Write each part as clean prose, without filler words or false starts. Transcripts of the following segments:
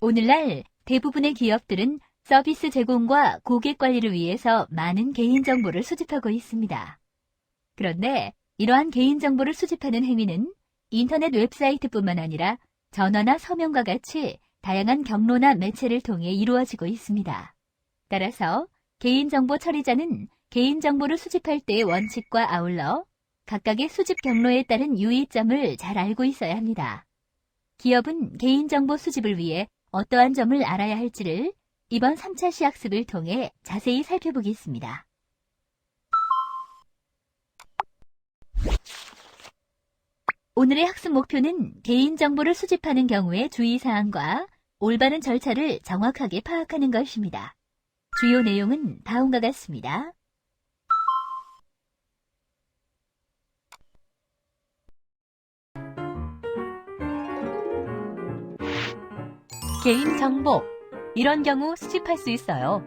오늘날 대부분의 기업들은 서비스 제공과 고객 관리를 위해서 많은 개인정보를 수집하고 있습니다. 그런데 이러한 개인정보를 수집하는 행위는 인터넷 웹사이트뿐만 아니라 전화나 서명과 같이 다양한 경로나 매체를 통해 이루어지고 있습니다. 따라서 개인정보 처리자는 개인정보를 수집할 때의 원칙과 아울러 각각의 수집 경로에 따른 유의점을 잘 알고 있어야 합니다. 기업은 개인정보 수집을 위해 어떠한 점을 알아야 할지를 이번 3차 시학습을 통해 자세히 살펴보겠습니다. 오늘의 학습 목표는 개인정보를 수집하는 경우의 주의사항과 올바른 절차를 정확하게 파악하는 것입니다. 주요 내용은 다음과 같습니다. 개인정보, 이런 경우 수집할 수 있어요.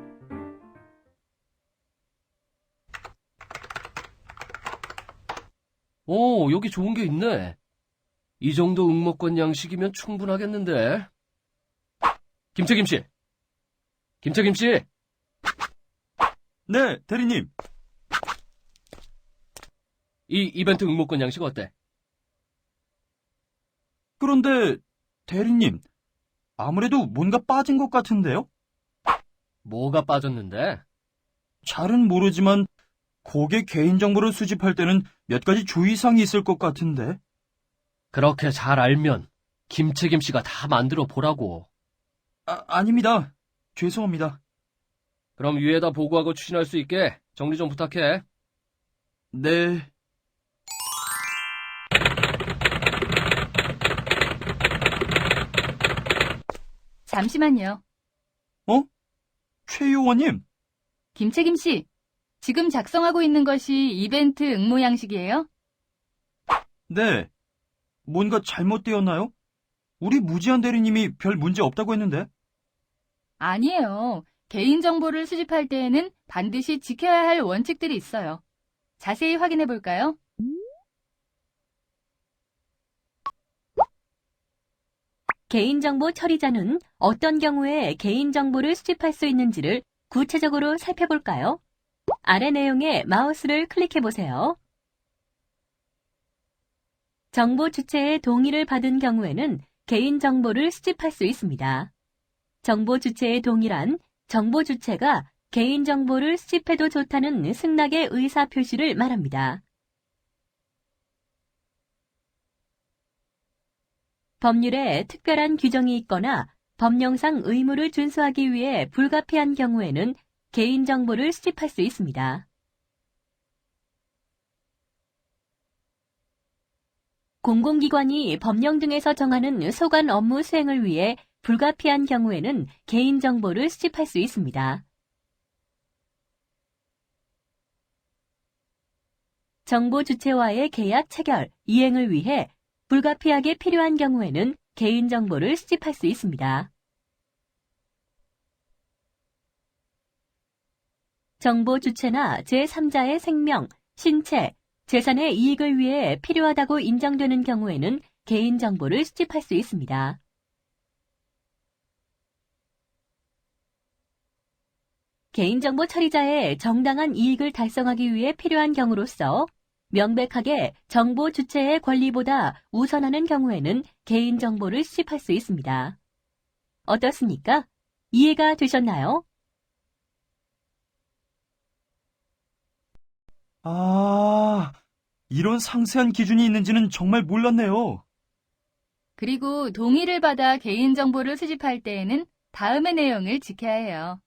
오, 여기 좋은 게 있네. 이 정도 응모권 양식이면 충분하겠는데. 김책임씨! 김책임씨! 네, 대리님. 이 이벤트 응모권 양식 어때? 그런데 대리님, 아무래도 뭔가 빠진 것 같은데요? 뭐가 빠졌는데? 잘은 모르지만 고객 개인정보를 수집할 때는 몇 가지 주의사항이 있을 것 같은데. 그렇게 잘 알면 김책임씨가 다 만들어 보라고. 아닙니다. 죄송합니다. 그럼 위에다 보고하고 추진할 수 있게 정리 좀 부탁해. 네. 잠시만요. 최 요원님, 김책임 씨, 지금 작성하고 있는 것이 이벤트 응모 양식이에요? 네. 뭔가 잘못되었나요? 우리 무지한 대리님이 별 문제 없다고 했는데. 아니에요. 개인정보를 수집할 때에는 반드시 지켜야 할 원칙들이 있어요. 자세히 확인해 볼까요? 개인정보 처리자는 어떤 경우에 개인정보를 수집할 수 있는지를 구체적으로 살펴볼까요? 아래 내용에 마우스를 클릭해 보세요. 정보 주체의 동의를 받은 경우에는 개인정보를 수집할 수 있습니다. 정보 주체의 동의란 정보 주체가 개인정보를 수집해도 좋다는 승낙의 의사 표시를 말합니다. 법률에 특별한 규정이 있거나 법령상 의무를 준수하기 위해 불가피한 경우에는 개인정보를 수집할 수 있습니다. 공공기관이 법령 등에서 정하는 소관 업무 수행을 위해 불가피한 경우에는 개인정보를 수집할 수 있습니다. 정보 주체와의 계약 체결, 이행을 위해 불가피하게 필요한 경우에는 개인정보를 수집할 수 있습니다. 정보 주체나 제3자의 생명, 신체, 재산의 이익을 위해 필요하다고 인정되는 경우에는 개인정보를 수집할 수 있습니다. 개인정보 처리자의 정당한 이익을 달성하기 위해 필요한 경우로서 명백하게 정보 주체의 권리보다 우선하는 경우에는 개인정보를 수집할 수 있습니다. 어떻습니까? 이해가 되셨나요? 이런 상세한 기준이 있는지는 정말 몰랐네요. 그리고 동의를 받아 개인정보를 수집할 때에는 다음의 내용을 지켜야 해요.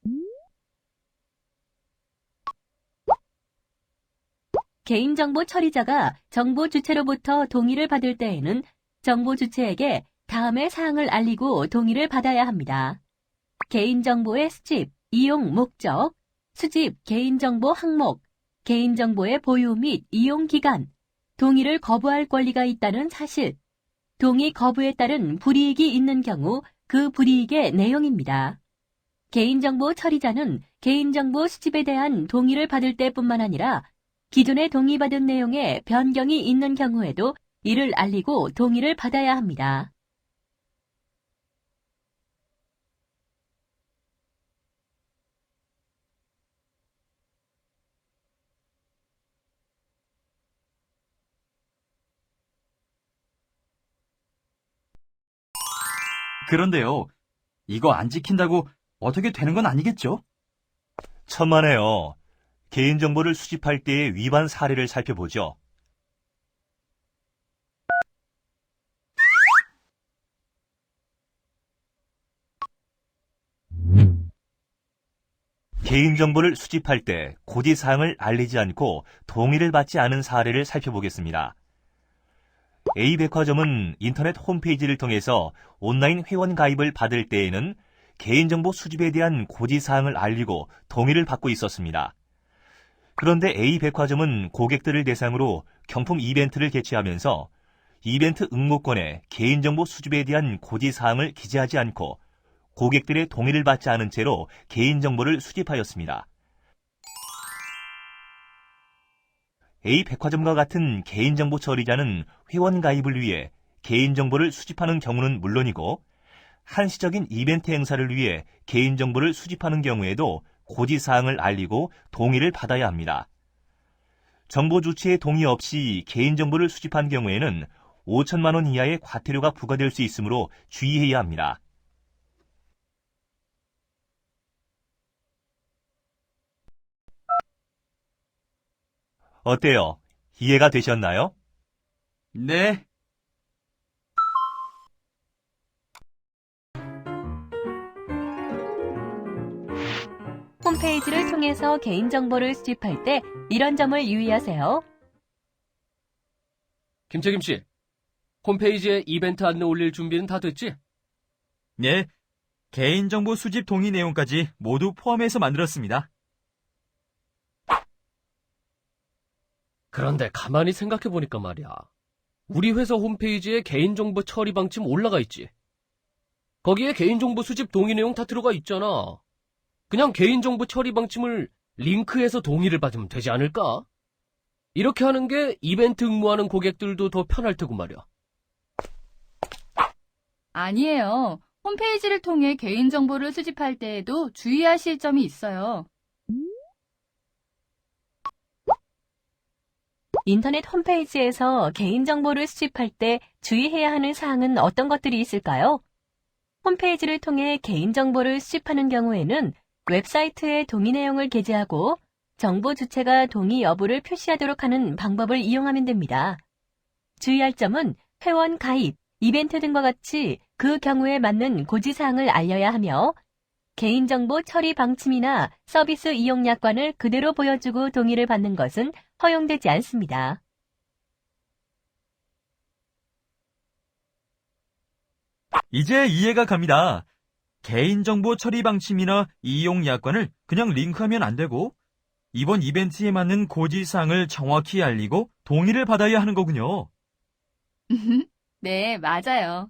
개인정보 처리자가 정보 주체로부터 동의를 받을 때에는 정보 주체에게 다음의 사항을 알리고 동의를 받아야 합니다. 개인정보의 수집, 이용 목적, 수집 개인정보 항목, 개인정보의 보유 및 이용 기간, 동의를 거부할 권리가 있다는 사실, 동의 거부에 따른 불이익이 있는 경우 그 불이익의 내용입니다. 개인정보 처리자는 개인정보 수집에 대한 동의를 받을 때뿐만 아니라 기존에 동의받은 내용에 변경이 있는 경우에도 이를 알리고 동의를 받아야 합니다. 그런데요, 이거 안 지킨다고 어떻게 되는 건 아니겠죠? 천만에요. 개인정보를 수집할 때의 위반 사례를 살펴보죠. 개인정보를 수집할 때 고지사항을 알리지 않고 동의를 받지 않은 사례를 살펴보겠습니다. A백화점은 인터넷 홈페이지를 통해서 온라인 회원 가입을 받을 때에는 개인정보 수집에 대한 고지사항을 알리고 동의를 받고 있었습니다. 그런데 A백화점은 고객들을 대상으로 경품 이벤트를 개최하면서 이벤트 응모권에 개인정보 수집에 대한 고지사항을 기재하지 않고 고객들의 동의를 받지 않은 채로 개인정보를 수집하였습니다. A백화점과 같은 개인정보 처리자는 회원 가입을 위해 개인정보를 수집하는 경우는 물론이고 한시적인 이벤트 행사를 위해 개인정보를 수집하는 경우에도 고지사항을 알리고 동의를 받아야 합니다. 정보 주체의 동의 없이 개인정보를 수집한 경우에는 5천만 원 이하의 과태료가 부과될 수 있으므로 주의해야 합니다. 어때요? 이해가 되셨나요? 네. 홈페이지를 통해서 개인정보를 수집할 때 이런 점을 유의하세요. 김책임 씨, 홈페이지에 이벤트 안내 올릴 준비는 다 됐지? 네. 개인정보 수집 동의 내용까지 모두 포함해서 만들었습니다. 그런데 가만히 생각해보니까 말이야. 우리 회사 홈페이지에 개인정보 처리 방침 올라가 있지. 거기에 개인정보 수집 동의 내용 다 들어가 있잖아. 그냥 개인정보 처리 방침을 링크해서 동의를 받으면 되지 않을까? 이렇게 하는 게 이벤트 응모하는 고객들도 더 편할 테고 말이야. 아니에요. 홈페이지를 통해 개인정보를 수집할 때에도 주의하실 점이 있어요. 인터넷 홈페이지에서 개인정보를 수집할 때 주의해야 하는 사항은 어떤 것들이 있을까요? 홈페이지를 통해 개인정보를 수집하는 경우에는 웹사이트에 동의 내용을 게재하고 정보 주체가 동의 여부를 표시하도록 하는 방법을 이용하면 됩니다. 주의할 점은 회원 가입, 이벤트 등과 같이 그 경우에 맞는 고지사항을 알려야 하며 개인정보 처리 방침이나 서비스 이용 약관을 그대로 보여주고 동의를 받는 것은 허용되지 않습니다. 이제 이해가 갑니다. 개인정보 처리 방침이나 이용 약관을 그냥 링크하면 안 되고 이번 이벤트에 맞는 고지사항을 정확히 알리고 동의를 받아야 하는 거군요. 네, 맞아요.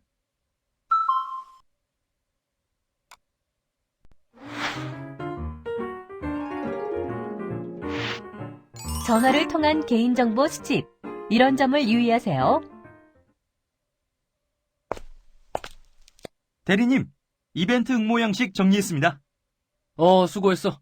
전화를 통한 개인정보 수집, 이런 점을 유의하세요. 대리님, 이벤트 응모 양식 정리했습니다. 수고했어.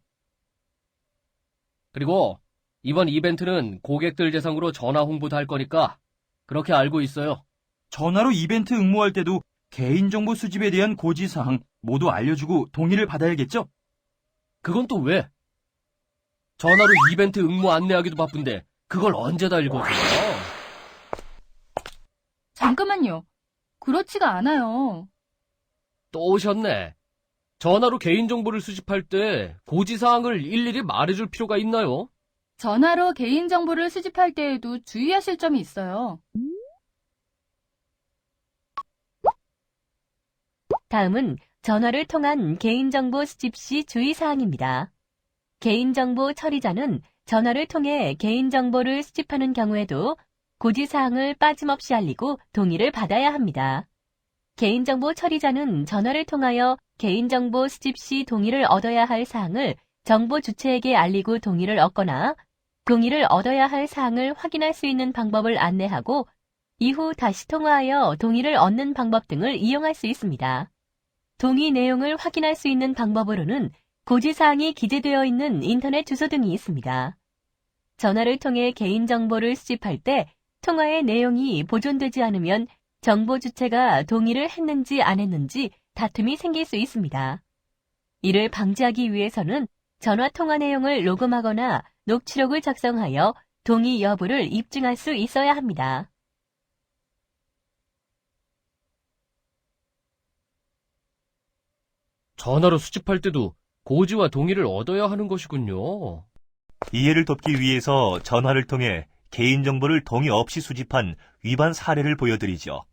그리고 이번 이벤트는 고객들 대상으로 전화 홍보도 할 거니까 그렇게 알고 있어요. 전화로 이벤트 응모할 때도 개인정보 수집에 대한 고지사항 모두 알려주고 동의를 받아야겠죠? 그건 또 왜? 전화로 이벤트 응모 안내하기도 바쁜데 그걸 언제 다 읽어줘요? 잠깐만요. 그렇지가 않아요. 또 오셨네. 전화로 개인정보를 수집할 때 고지사항을 일일이 말해줄 필요가 있나요? 전화로 개인정보를 수집할 때에도 주의하실 점이 있어요. 다음은 전화를 통한 개인정보 수집 시 주의사항입니다. 개인정보 처리자는 전화를 통해 개인정보를 수집하는 경우에도 고지사항을 빠짐없이 알리고 동의를 받아야 합니다. 개인정보 처리자는 전화를 통하여 개인정보 수집 시 동의를 얻어야 할 사항을 정보 주체에게 알리고 동의를 얻거나 동의를 얻어야 할 사항을 확인할 수 있는 방법을 안내하고 이후 다시 통화하여 동의를 얻는 방법 등을 이용할 수 있습니다. 동의 내용을 확인할 수 있는 방법으로는 고지사항이 기재되어 있는 인터넷 주소 등이 있습니다. 전화를 통해 개인정보를 수집할 때 통화의 내용이 보존되지 않으면 정보 주체가 동의를 했는지 안 했는지 다툼이 생길 수 있습니다. 이를 방지하기 위해서는 전화 통화 내용을 녹음하거나 녹취록을 작성하여 동의 여부를 입증할 수 있어야 합니다. 전화로 수집할 때도 고지와 동의를 얻어야 하는 것이군요. 이해를 돕기 위해서 전화를 통해 개인정보를 동의 없이 수집한 위반 사례를 보여드리죠.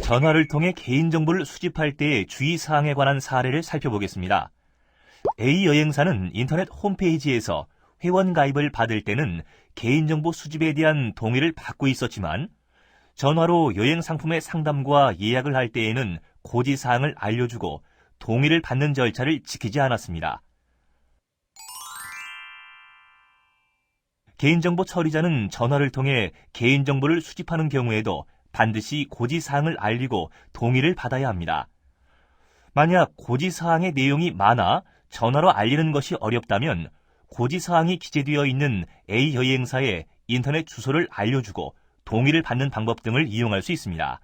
전화를 통해 개인정보를 수집할 때의 주의사항에 관한 사례를 살펴보겠습니다. A 여행사는 인터넷 홈페이지에서 회원 가입을 받을 때는 개인정보 수집에 대한 동의를 받고 있었지만 전화로 여행 상품의 상담과 예약을 할 때에는 고지사항을 알려주고 동의를 받는 절차를 지키지 않았습니다. 개인정보 처리자는 전화를 통해 개인정보를 수집하는 경우에도 반드시 고지사항을 알리고 동의를 받아야 합니다. 만약 고지사항의 내용이 많아 전화로 알리는 것이 어렵다면 고지사항이 기재되어 있는 A 여행사의 인터넷 주소를 알려주고 동의를 받는 방법 등을 이용할 수 있습니다.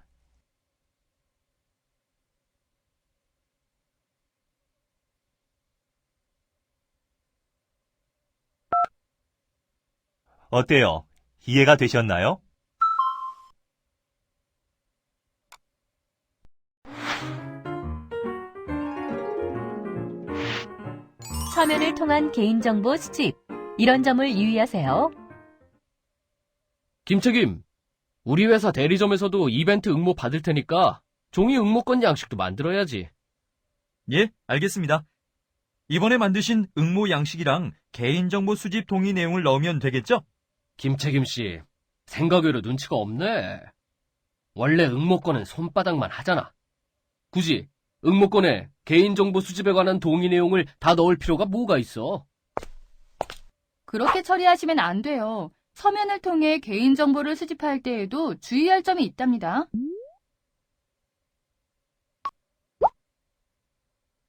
어때요? 이해가 되셨나요? 서면을 통한 개인정보 수집, 이런 점을 유의하세요. 김책임, 우리 회사 대리점에서도 이벤트 응모 받을 테니까 종이 응모권 양식도 만들어야지. 예, 알겠습니다. 이번에 만드신 응모 양식이랑 개인정보 수집 동의 내용을 넣으면 되겠죠? 김책임 씨, 생각외로 눈치가 없네. 원래 응모권은 손바닥만 하잖아. 굳이 응모권에 개인정보 수집에 관한 동의 내용을 다 넣을 필요가 뭐가 있어? 그렇게 처리하시면 안 돼요. 서면을 통해 개인정보를 수집할 때에도 주의할 점이 있답니다.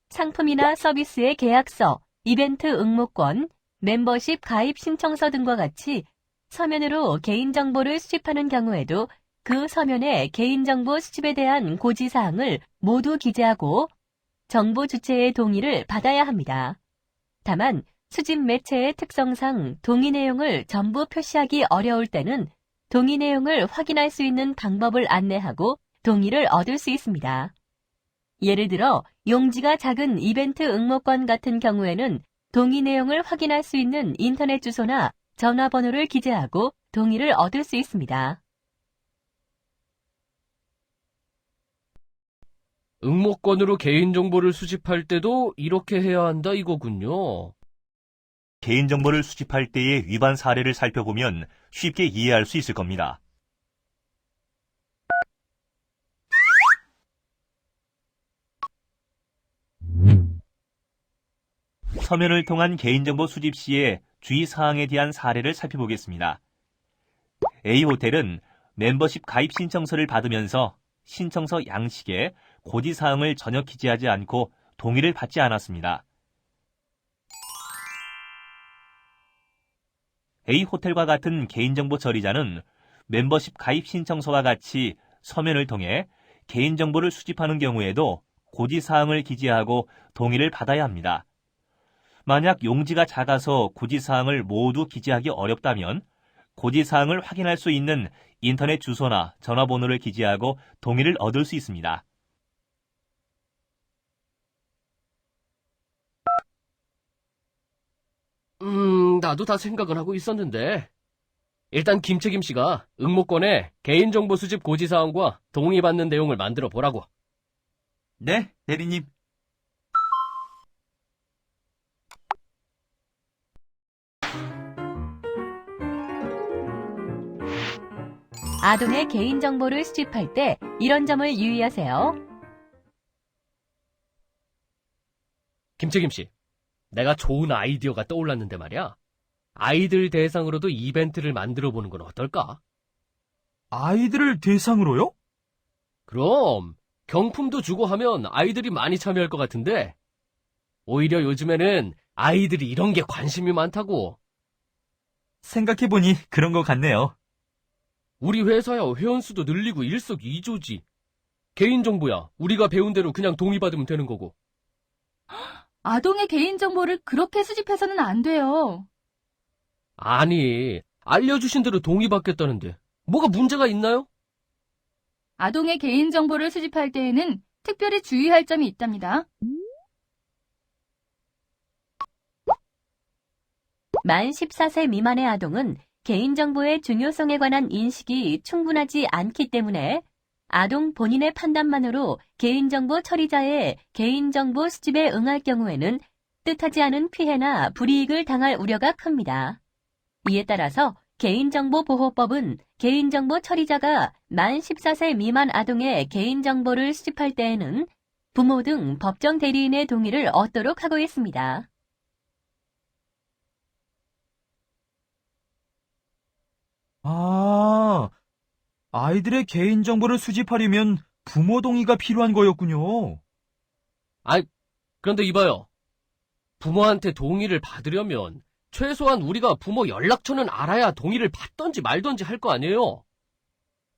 상품이나 서비스의 계약서, 이벤트 응모권, 멤버십 가입 신청서 등과 같이 서면으로 개인정보를 수집하는 경우에도 그 서면에 개인정보 수집에 대한 고지사항을 모두 기재하고 정보 주체의 동의를 받아야 합니다. 다만 수집 매체의 특성상 동의 내용을 전부 표시하기 어려울 때는 동의 내용을 확인할 수 있는 방법을 안내하고 동의를 얻을 수 있습니다. 예를 들어 용지가 작은 이벤트 응모권 같은 경우에는 동의 내용을 확인할 수 있는 인터넷 주소나 전화번호를 기재하고 동의를 얻을 수 있습니다. 응모권으로 개인정보를 수집할 때도 이렇게 해야 한다 이거군요. 개인정보를 수집할 때의 위반 사례를 살펴보면 쉽게 이해할 수 있을 겁니다. 서면을 통한 개인정보 수집 시의 주의사항에 대한 사례를 살펴보겠습니다. A호텔은 멤버십 가입 신청서를 받으면서 신청서 양식에 고지사항을 전혀 기재하지 않고 동의를 받지 않았습니다. A호텔과 같은 개인정보 처리자는 멤버십 가입 신청서와 같이 서면을 통해 개인정보를 수집하는 경우에도 고지사항을 기재하고 동의를 받아야 합니다. 만약 용지가 작아서 고지사항을 모두 기재하기 어렵다면 고지사항을 확인할 수 있는 인터넷 주소나 전화번호를 기재하고 동의를 얻을 수 있습니다. 나도 다 생각은 하고 있었는데. 일단 김책임 씨가 응모권에 개인정보 수집 고지사항과 동의받는 내용을 만들어 보라고. 네, 대리님. 아동의 개인정보를 수집할 때 이런 점을 유의하세요. 김책임 씨, 내가 좋은 아이디어가 떠올랐는데 말이야. 아이들 대상으로도 이벤트를 만들어 보는 건 어떨까? 아이들을 대상으로요? 그럼 경품도 주고 하면 아이들이 많이 참여할 것 같은데. 오히려 요즘에는 아이들이 이런 게 관심이 많다고. 생각해보니 그런 것 같네요. 우리 회사야 회원수도 늘리고 일석이조지. 개인정보야. 우리가 배운 대로 그냥 동의받으면 되는 거고. 아동의 개인정보를 그렇게 수집해서는 안 돼요. 아니, 알려주신 대로 동의받겠다는데 뭐가 문제가 있나요? 아동의 개인정보를 수집할 때에는 특별히 주의할 점이 있답니다. 만 14세 미만의 아동은 개인정보의 중요성에 관한 인식이 충분하지 않기 때문에 아동 본인의 판단만으로 개인정보 처리자의 개인정보 수집에 응할 경우에는 뜻하지 않은 피해나 불이익을 당할 우려가 큽니다. 이에 따라서 개인정보보호법은 개인정보 처리자가 만 14세 미만 아동의 개인정보를 수집할 때에는 부모 등 법정 대리인의 동의를 얻도록 하고 있습니다. 아, 아이들의 개인정보를 수집하려면 부모 동의가 필요한 거였군요. 그런데 이봐요. 부모한테 동의를 받으려면 최소한 우리가 부모 연락처는 알아야 동의를 받던지 말던지 할 거 아니에요?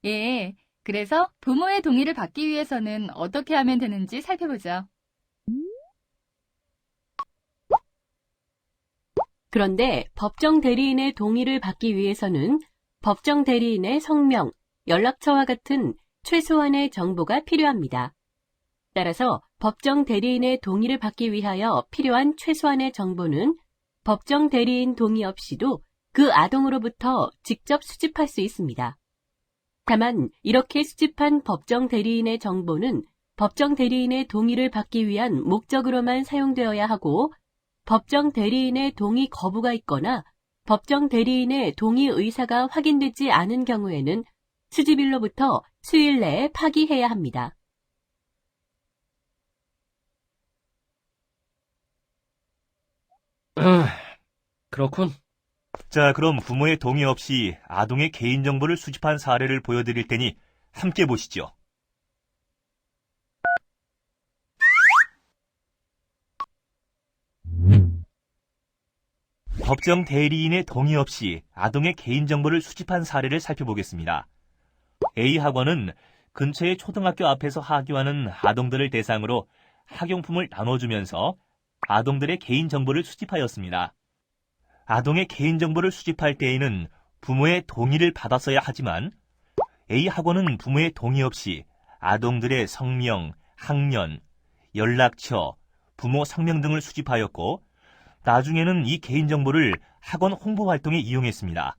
예, 그래서 부모의 동의를 받기 위해서는 어떻게 하면 되는지 살펴보죠. 그런데 법정 대리인의 동의를 받기 위해서는 법정 대리인의 성명, 연락처와 같은 최소한의 정보가 필요합니다. 따라서 법정 대리인의 동의를 받기 위하여 필요한 최소한의 정보는 법정 대리인 동의 없이도 그 아동으로부터 직접 수집할 수 있습니다. 다만 이렇게 수집한 법정 대리인의 정보는 법정 대리인의 동의를 받기 위한 목적으로만 사용되어야 하고 법정 대리인의 동의 거부가 있거나 법정 대리인의 동의 의사가 확인되지 않은 경우에는 수집일로부터 수일 내에 파기해야 합니다. 그렇군. 자, 그럼 부모의 동의 없이 아동의 개인정보를 수집한 사례를 보여드릴 테니 함께 보시죠. 법정 대리인의 동의 없이 아동의 개인정보를 수집한 사례를 살펴보겠습니다. A 학원은 근처의 초등학교 앞에서 하교하는 아동들을 대상으로 학용품을 나눠주면서 아동들의 개인정보를 수집하였습니다. 아동의 개인정보를 수집할 때에는 부모의 동의를 받았어야 하지만 A 학원은 부모의 동의 없이 아동들의 성명, 학년, 연락처, 부모 성명 등을 수집하였고 나중에는 이 개인정보를 학원 홍보 활동에 이용했습니다.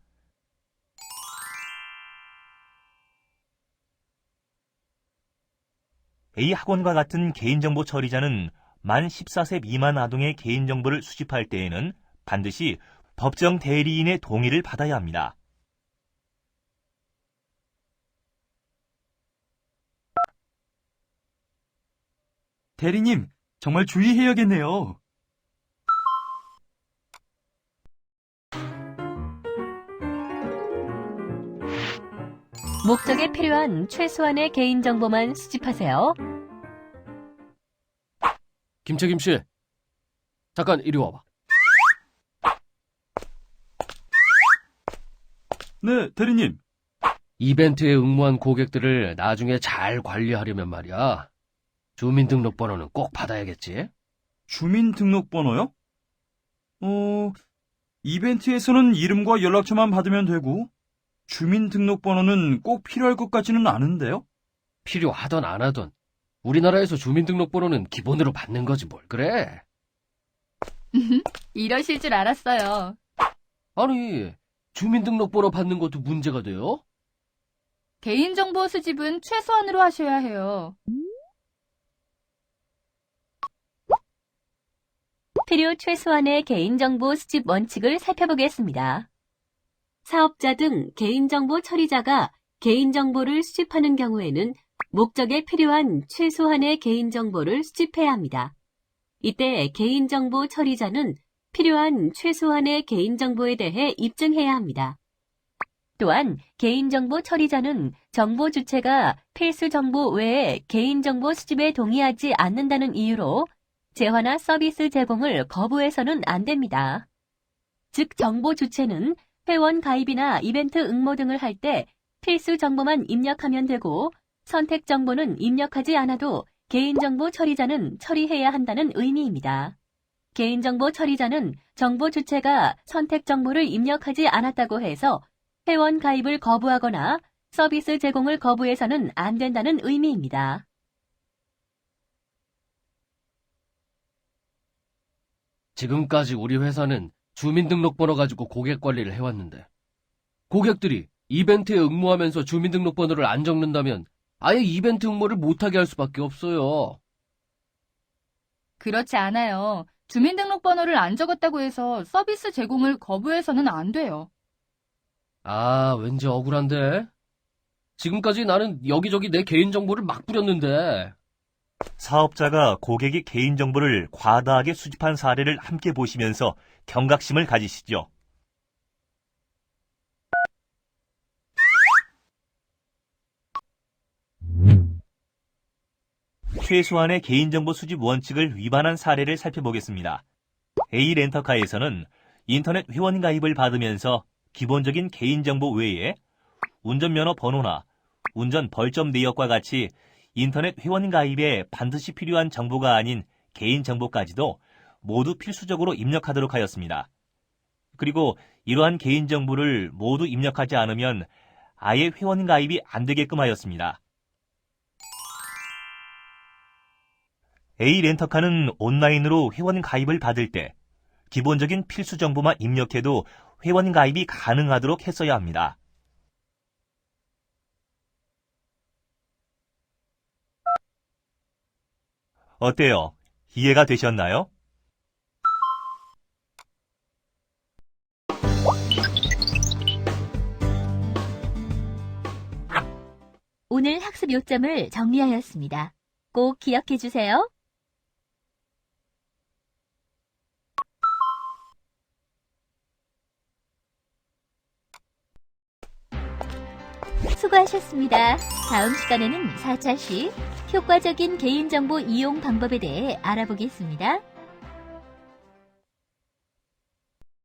A 학원과 같은 개인정보 처리자는 만 14세 미만 아동의 개인정보를 수집할 때에는 반드시 법정 대리인의 동의를 받아야 합니다. 대리님, 정말 주의해야겠네요. 목적에 필요한 최소한의 개인정보만 수집하세요. 김씨. 잠깐 이리 와봐. 네, 대리님. 이벤트에 응모한 고객들을 나중에 잘 관리하려면 말이야. 주민등록번호는 꼭 받아야겠지? 주민등록번호요? 이벤트에서는 이름과 연락처만 받으면 되고, 주민등록번호는 꼭 필요할 것 같지는 않은데요? 필요하던 안 하던 우리나라에서 주민등록번호는 기본으로 받는 거지 뭘 그래? 이러실 줄 알았어요. 아니, 주민등록번호 받는 것도 문제가 돼요? 개인정보 수집은 최소한으로 하셔야 해요. 필요 최소한의 개인정보 수집 원칙을 살펴보겠습니다. 사업자 등 개인정보 처리자가 개인정보를 수집하는 경우에는 목적에 필요한 최소한의 개인정보를 수집해야 합니다. 이때 개인정보 처리자는 필요한 최소한의 개인정보에 대해 입증해야 합니다. 또한 개인정보 처리자는 정보 주체가 필수 정보 외에 개인정보 수집에 동의하지 않는다는 이유로 재화나 서비스 제공을 거부해서는 안 됩니다. 즉 정보 주체는 회원 가입이나 이벤트 응모 등을 할 때 필수 정보만 입력하면 되고 선택 정보는 입력하지 않아도 개인정보 처리자는 처리해야 한다는 의미입니다. 개인정보 처리자는 정보 주체가 선택 정보를 입력하지 않았다고 해서 회원 가입을 거부하거나 서비스 제공을 거부해서는 안 된다는 의미입니다. 지금까지 우리 회사는 주민등록번호 가지고 고객 관리를 해왔는데, 고객들이 이벤트에 응모하면서 주민등록번호를 안 적는다면 아예 이벤트 응모를 못하게 할 수밖에 없어요. 그렇지 않아요. 주민등록번호를 안 적었다고 해서 서비스 제공을 거부해서는 안 돼요. 아, 왠지 억울한데? 지금까지 나는 여기저기 내 개인정보를 막 뿌렸는데. 사업자가 고객이 개인정보를 과다하게 수집한 사례를 함께 보시면서 경각심을 가지시죠. 최소한의 개인정보 수집 원칙을 위반한 사례를 살펴보겠습니다. A렌터카에서는 인터넷 회원 가입을 받으면서 기본적인 개인정보 외에 운전면허 번호나 운전 벌점 내역과 같이 인터넷 회원 가입에 반드시 필요한 정보가 아닌 개인정보까지도 모두 필수적으로 입력하도록 하였습니다. 그리고 이러한 개인정보를 모두 입력하지 않으면 아예 회원 가입이 안 되게끔 하였습니다. A렌터카는 온라인으로 회원 가입을 받을 때 기본적인 필수 정보만 입력해도 회원 가입이 가능하도록 했어야 합니다. 어때요? 이해가 되셨나요? 오늘 학습 요점을 정리하였습니다. 꼭 기억해 주세요. 수고하셨습니다. 다음 시간에는 4차시 효과적인 개인정보 이용 방법에 대해 알아보겠습니다.